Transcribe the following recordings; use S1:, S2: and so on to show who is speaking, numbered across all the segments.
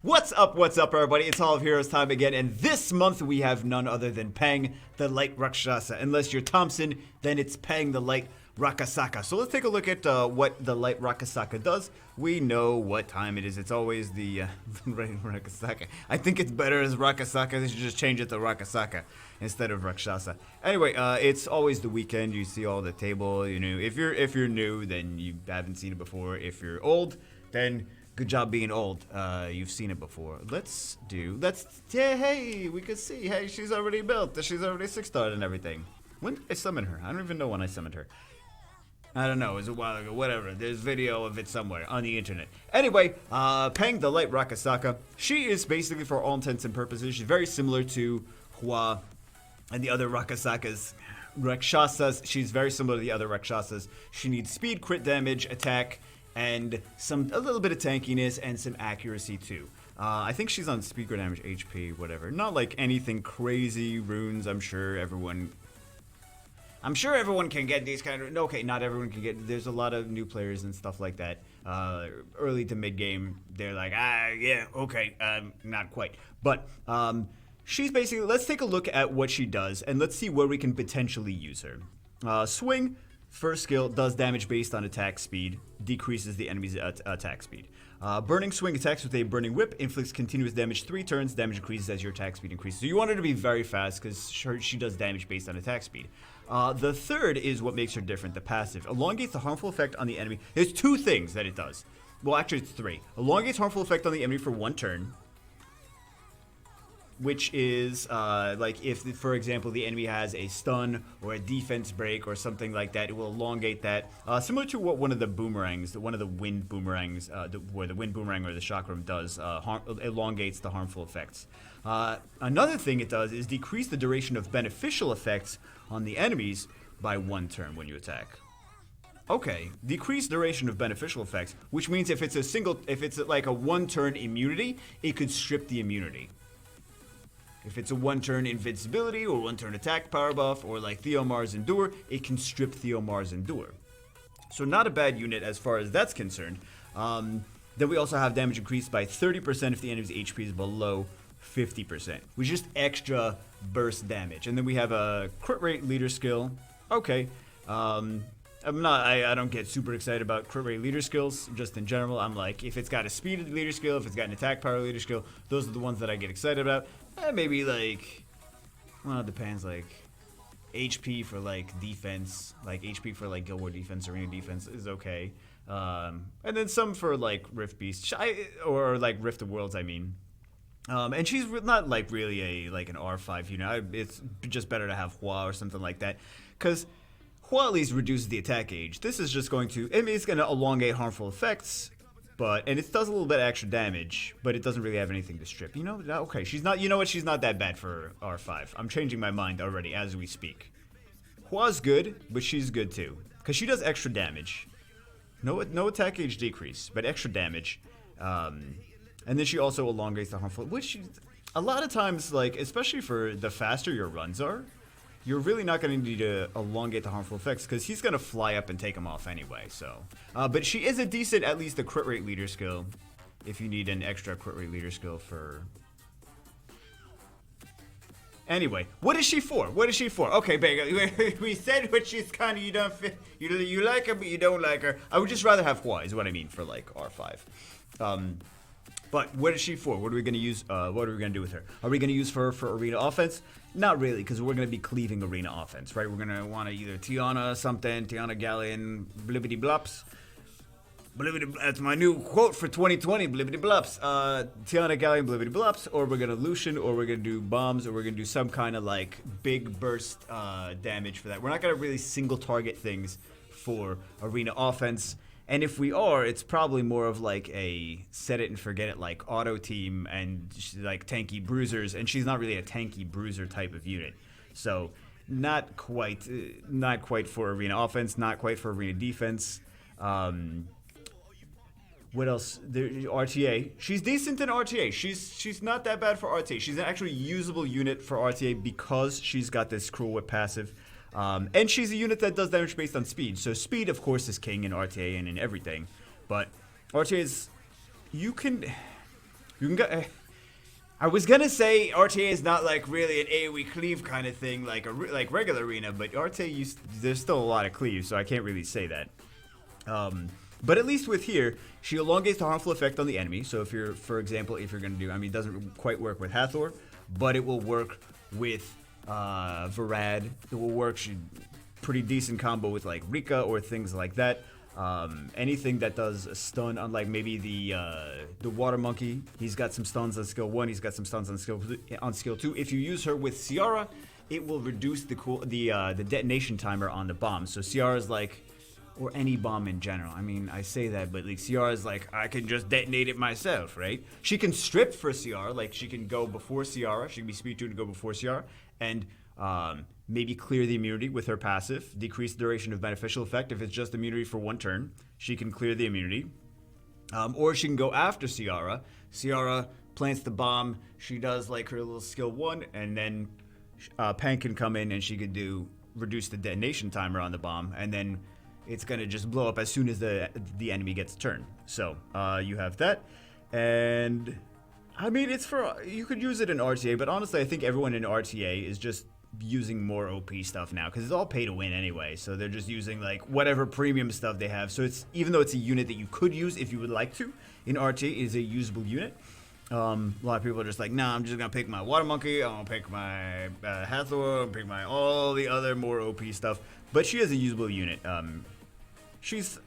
S1: What's up, everybody? It's Hall of Heroes time again, and this month we have none other than Pang, the Light Rakshasa. Unless you're Thompson, then it's Pang, the Light Rakasaka. So let's take a look at what the Light Rakasaka does. We know what time it is. It's always the Rakasaka. I think it's better as Rakasaka. They should just change it to Rakasaka instead of Rakshasa. Anyway, it's always the weekend. You see all the table. You know, if you're new, then you haven't seen it before. If you're old, then good job being old. You've seen it before. Hey, we can see. Hey, she's already built. She's already 6-starred and everything. When did I summon her? I don't even know when I summoned her. I don't know. It was a while ago. Whatever. There's video of it somewhere on the internet. Anyway, Pang the Light Rakasaka. She is basically, for all intents and purposes, she's very similar to Hua and the other Rakasakas. Rakshasas. She's very similar to the other Rakshasas. She needs speed, crit damage, attack, and a little bit of tankiness and some accuracy too. I think she's on speed, crit damage, HP, whatever. Not like anything crazy. Runes, I'm sure everyone can get these kind of. Okay, not everyone can get. There's a lot of new players and stuff like that. Early to mid game, they're like, yeah, okay, not quite. But she's basically. Let's take a look at what she does and let's see where we can potentially use her. Swing. First skill does damage based on attack speed, decreases the enemy's attack speed. Burning Swing attacks with a Burning Whip, inflicts continuous damage 3 turns, damage increases as your attack speed increases. So you want her to be very fast because she does damage based on attack speed. The third is what makes her different, the passive. Elongates the harmful effect on the enemy. There's 2 things that it does. Well, actually it's 3. Elongates harmful effect on the enemy for 1 turn. Which is, like, if, for example, the enemy has a stun or a defense break or something like that, it will elongate that. Similar to what one of the boomerangs, one of the wind boomerangs, where the wind boomerang or the chakram does, elongates the harmful effects. Another thing it does is decrease the duration of beneficial effects on the enemies by 1 turn when you attack. Okay, decreased duration of beneficial effects, which means if it's like a 1-turn immunity, it could strip the immunity. If it's a 1-turn invincibility or 1-turn attack power buff or like Theomar's Endure, it can strip Theomar's Endure. So not a bad unit as far as that's concerned. Then we also have damage increased by 30% if the enemy's HP is below 50%, which is just extra burst damage. And then we have a crit rate leader skill. Okay. I don't get super excited about crit rate leader skills, just in general. I'm like, if it's got a speed leader skill, if it's got an attack power leader skill, those are the ones that I get excited about. Maybe like, well, it depends, like, HP for like defense, like HP for like Guild War defense, Arena defense is okay. And then some for like Rift Beast, or like Rift of Worlds, I mean. And she's not like really an R5 unit. It's just better to have Hua or something like that, because Hua at least reduces the attack age. This is just going to, I mean, it's going to elongate harmful effects, and it does a little bit of extra damage, but it doesn't really have anything to strip. You know, okay, she's not, you know what, she's not that bad for R5. I'm changing my mind already as we speak. Hua's good, but she's good too, because she does extra damage. No attack age decrease, but extra damage. And then she also elongates the harmful, which a lot of times, like, especially for the faster your runs are, you're really not going to need to elongate the harmful effects because he's going to fly up and take them off anyway. So, but she is a decent, at least a crit rate leader skill, if you need an extra crit rate leader skill for. Anyway, what is she for? What is she for? Okay, Bega, we said what she's kind of, you don't fit, you like her, but you don't like her. I would just rather have Hua, is what I mean for like R5. But what is she for? What are we going to use? What are we going to do with her? Are we going to use her for arena offense? Not really, because we're going to be cleaving arena offense, right? We're going to want to either Tiana something, Tiana Galleon, blibbity blops. That's my new quote for 2020, blibbity blops. Tiana Galleon, blibbity blops, or we're going to Lucian, or we're going to do bombs, or we're going to do some kind of like big burst damage for that. We're not going to really single target things for arena offense. And if we are, it's probably more of like a set it and forget it, like auto team and like tanky bruisers, and she's not really a tanky bruiser type of unit. So not quite for arena offense, not quite for arena defense. What else? RTA. She's decent in RTA. She's not that bad for RTA. She's an actually usable unit for RTA because she's got this Cruel Whip passive. And she's a unit that does damage based on speed. So speed, of course, is king in RTA and in everything. But RTA is... You can... You can go. I was gonna say RTA is not like really an AoE cleave kind of thing, like like regular arena, but RTA there's still a lot of cleave, so I can't really say that. But at least with here, she elongates the harmful effect on the enemy. So if you're, for example, if you're gonna do, I mean, it doesn't quite work with Hathor, but it will work with Varad. It will work pretty decent combo with like Rika or things like that. Anything that does a stun, unlike maybe the water monkey, he's got some stuns on skill 1, he's got some stuns on skill 2. If you use her with Ciara, it will reduce the detonation timer on the bomb. So Ciara's like, or any bomb in general. I mean, I say that, but like Ciara's like, I can just detonate it myself, right? She can strip for Ciara, like she can go before Ciara, she can be speed 2 to go before Ciara, and maybe clear the immunity with her passive, decrease the duration of beneficial effect. If it's just immunity for 1 turn, she can clear the immunity. Or she can go after Ciara. Ciara plants the bomb, she does like her little skill 1, and then Pan can come in and she could reduce the detonation timer on the bomb, and then it's gonna just blow up as soon as the enemy gets a turn. So you have that, and I mean you could use it in RTA, but honestly I think everyone in RTA is just using more OP stuff now because it's all pay to win anyway. So they're just using like whatever premium stuff they have. So it's, even though it's a unit that you could use if you would like to, in RTA it is a usable unit. A lot of people are just like, nah, I'm just gonna pick my water monkey, I'm gonna pick my Hathor, I'm gonna pick all the other more OP stuff. But she is a usable unit. She's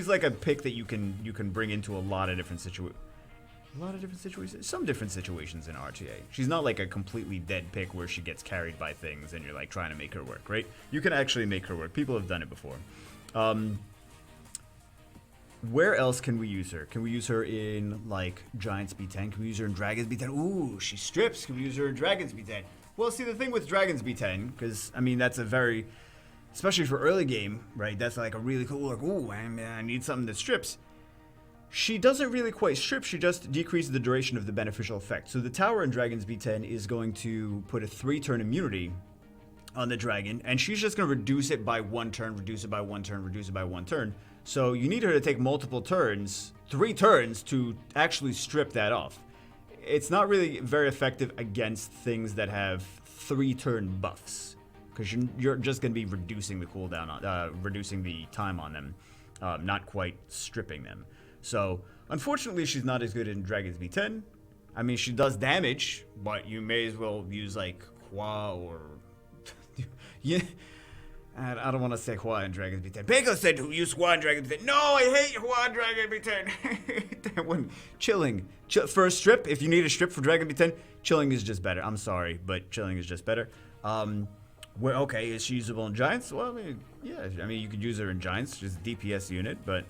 S1: like a pick that you can bring into a lot of different situations. Some different situations in RTA. She's not like a completely dead pick where she gets carried by things and you're like trying to make her work, right? You can actually make her work. People have done it before. Where else can we use her? Can we use her in like Giants B10? Can we use her in Dragons B10? Ooh, she strips. Can we use her in Dragons B10? Well, see, the thing with Dragons B10, because I mean that's a very, especially for early game, right? That's like a really cool, like, ooh, I need something that strips. She doesn't really quite strip, she just decreases the duration of the beneficial effect. So the tower in Dragon's B10 is going to put a 3-turn immunity on the dragon, and she's just going to reduce it by 1 turn, reduce it by 1 turn, reduce it by 1 turn. So you need her to take multiple turns, 3 turns, to actually strip that off. It's not really very effective against things that have 3-turn buffs, because you're just going to be reducing the cooldown, reducing the time on them, not quite stripping them. So, unfortunately, she's not as good in Dragon's B10. I mean, she does damage, but you may as well use, like, Hua or... yeah, I don't want to say Hua in Dragon's B10. Bago said use Hua in Dragon's B10. No, I hate Hua in Dragon's B10. That one, chilling. For a strip, if you need a strip for Dragon B10, chilling is just better. I'm sorry, but chilling is just better. Okay, is she usable in Giants? Well, I mean, yeah, I mean, you could use her in Giants, just DPS unit, but...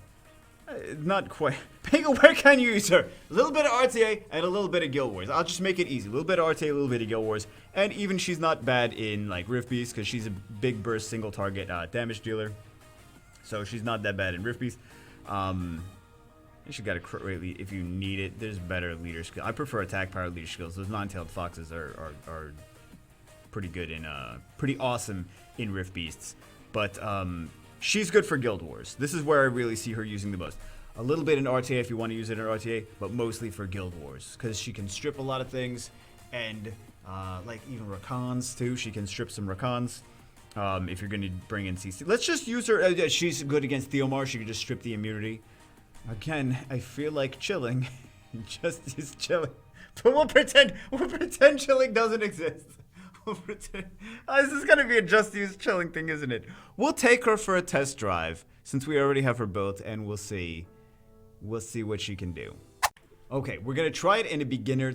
S1: not quite. Pango, where can you use her? A little bit of RTA and a little bit of Guild Wars. I'll just make it easy. A little bit of RTA, a little bit of Guild Wars. And even she's not bad in like Rift Beast because she's a big burst single target damage dealer. So she's not that bad in Rift Beast. She got a crit rate lead if you need it. There's better leader skill. I prefer attack power leader skills. Those non-tailed foxes are pretty good in pretty awesome in Rift Beasts. But she's good for Guild Wars. This is where I really see her using the most. A little bit in RTA if you want to use it in RTA, but mostly for Guild Wars. Because she can strip a lot of things, and like even Rakans too. She can strip some Rakans if you're going to bring in CC. Let's just use her. She's good against Theomar. She can just strip the immunity. Again, I feel like chilling. Just is chilling. But we'll pretend chilling doesn't exist. This is going to be a just use chilling thing, isn't it? We'll take her for a test drive since we already have her built, and we'll see what she can do. Okay, we're going to try it in a beginner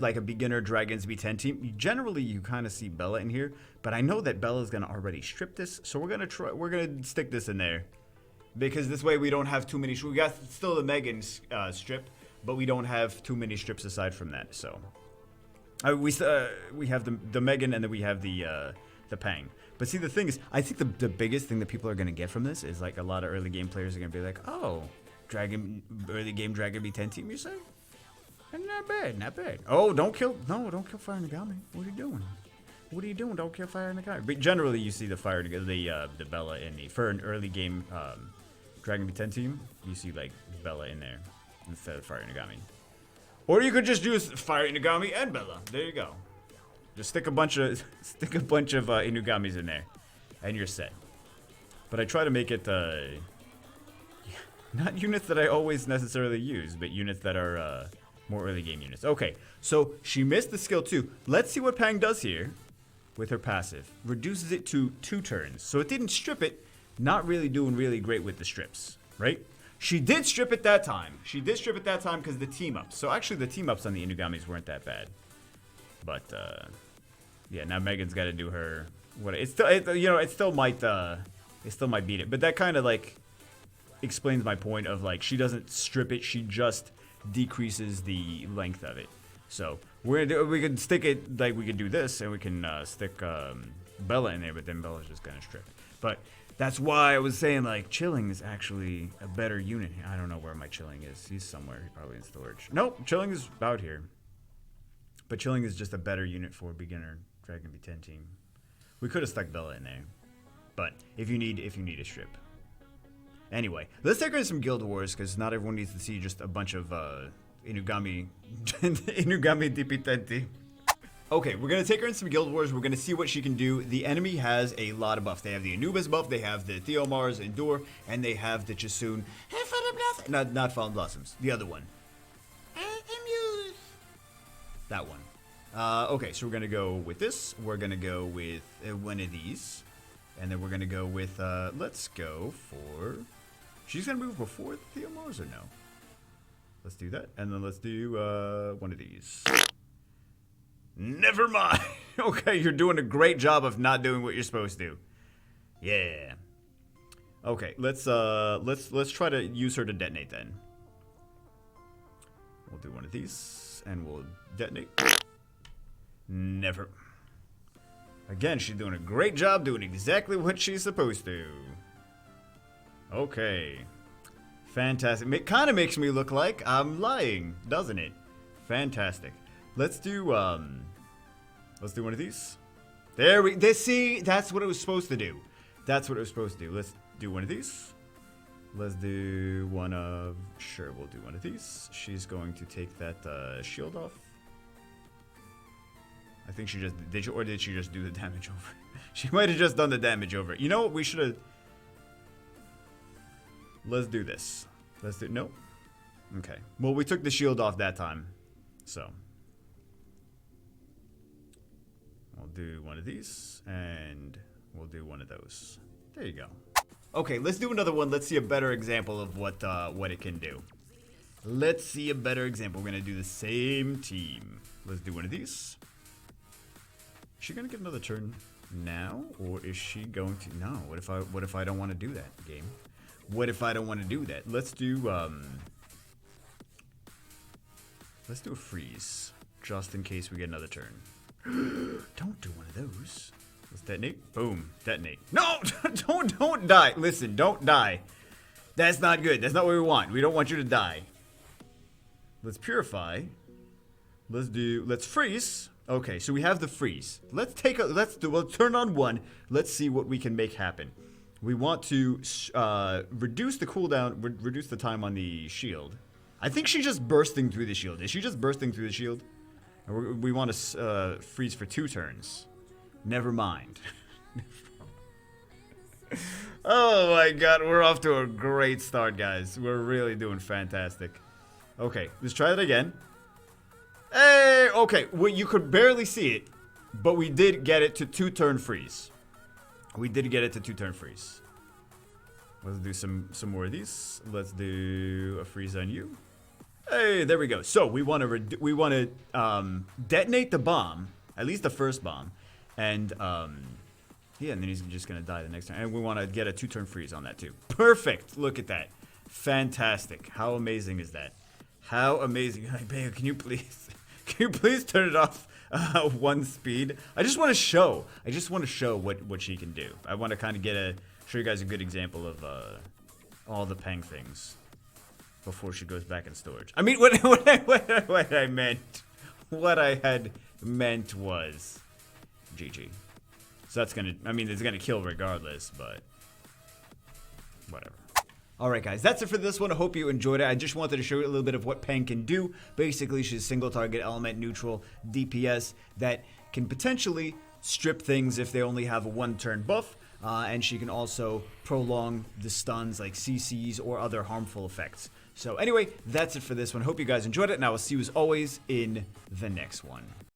S1: Dragons B10 team. Generally, you kind of see Bella in here, but I know that Bella's going to already strip this, so we're going to stick this in there because this way we don't have too many. We got still the Megan strip, but we don't have too many strips aside from that, so. We have the Megan and then we have the Pang. But see, the thing is, I think the biggest thing that people are going to get from this is like a lot of early game players are going to be like, oh, early game Dragon B10 team, you say? Not bad, not bad. Oh, don't kill Fire Nagami. What are you doing? Don't kill Fire Nagami. But generally, you see the the Bella in for an early game Dragon B10 team, you see like Bella in there instead of Fire Nagami. Or you could just use Fire Inugami and Bella. There you go. Just stick a bunch of Inugamis in there, and you're set. But I try to make it not units that I always necessarily use, but units that are more early game units. Okay, so she missed the skill 2. Let's see what Pang does here with her passive. Reduces it to 2 turns. So it didn't strip it. Not really doing really great with the strips, right? She did strip it that time. She did strip it that time because the team ups. So actually the team ups on the Inugamis weren't that bad. But yeah, now Megan's got to do her. What it still might beat it. But that kind of like explains my point of like she doesn't strip it. She just decreases the length of it. So we can stick it like we could do this, and we can stick Bella in there. But then Bella's just gonna strip. But that's why I was saying like Chilling is actually a better unit. I don't know where my Chilling is. He's somewhere. Probably in storage. Nope, Chilling is about here. But Chilling is just a better unit for beginner Dragon B10 team. We could have stuck Bella in there, but if you need a strip. Anyway, let's take her to some Guild Wars because not everyone needs to see just a bunch of Inugami DP10 team. Okay, we're gonna take her in some Guild Wars. We're gonna see what she can do. The enemy has a lot of buffs. They have the Anubis buff, they have the Theomars Endure, and they have the Chisun. Not Fallen Blossoms. The other one. That one. Okay, so we're gonna go with this. We're gonna go with one of these, and then we're gonna go with. Let's go for. She's gonna move before the Theomars or no? Let's do that, and then let's do one of these. Never mind. Okay, you're doing a great job of not doing what you're supposed to. Yeah. Okay, let's try to use her to detonate then. We'll do one of these, and we'll detonate. Never. Again, she's doing a great job doing exactly what she's supposed to. Okay. Fantastic. It kind of makes me look like I'm lying, doesn't it? Fantastic. Let's do one of these. See, that's what it was supposed to do. That's what it was supposed to do. Let's do one of these. Let's do one of, sure, we'll do one of these. She's going to take that shield off. I think she just, did she just do the damage over? She might have just done the damage over. You know what, we should have, let's do this. No. Okay. Well, we took the shield off that time, so. We'll do one of these, and we'll do one of those. There you go. Okay, let's do another one. Let's see a better example of what it can do. Let's see a better example. We're gonna do the same team. Let's do one of these. Is she gonna get another turn now, or is she going to? No. What if I don't want to do that game? What if I don't want to do that? Let's do a freeze, just in case we get another turn. Don't do one of those. Let's detonate. Boom. Detonate. No! Don't die. Listen, don't die. That's not good. That's not what we want. We don't want you to die. Let's purify. Let's freeze. Okay, so we have the freeze. Let's turn on one. Let's see what we can make happen. We want to reduce the cooldown, reduce the time on the shield. I think she's just bursting through the shield. Is she just bursting through the shield? We want to freeze for 2 turns. Never mind. Oh my god, we're off to a great start, guys. We're really doing fantastic. Okay, let's try it again. Hey, okay, well, you could barely see it, but we did get it to 2-turn freeze. We did get it to 2-turn freeze. Let's do some more of these. Let's do a freeze on you. Hey, there we go. So we want to detonate the bomb, at least the first bomb, and yeah, and then he's just gonna die the next turn. And we want to get a 2-turn freeze on that too. Perfect. Look at that. Fantastic. How amazing is that? How amazing. Like, babe, can you please turn it off 1 speed? I just want to show what she can do. I want to kind of show you guys a good example of all the Pang things before she goes back in storage. I mean, what I had meant was GG. So that's gonna, I mean, it's gonna kill regardless, but whatever. Alright guys, that's it for this one. I hope you enjoyed it. I just wanted to show you a little bit of what Peng can do. Basically, she's single target element neutral DPS that can potentially strip things if they only have a 1-turn buff. And she can also prolong the stuns like CCs or other harmful effects. So anyway, that's it for this one. Hope you guys enjoyed it, and I will see you as always in the next one.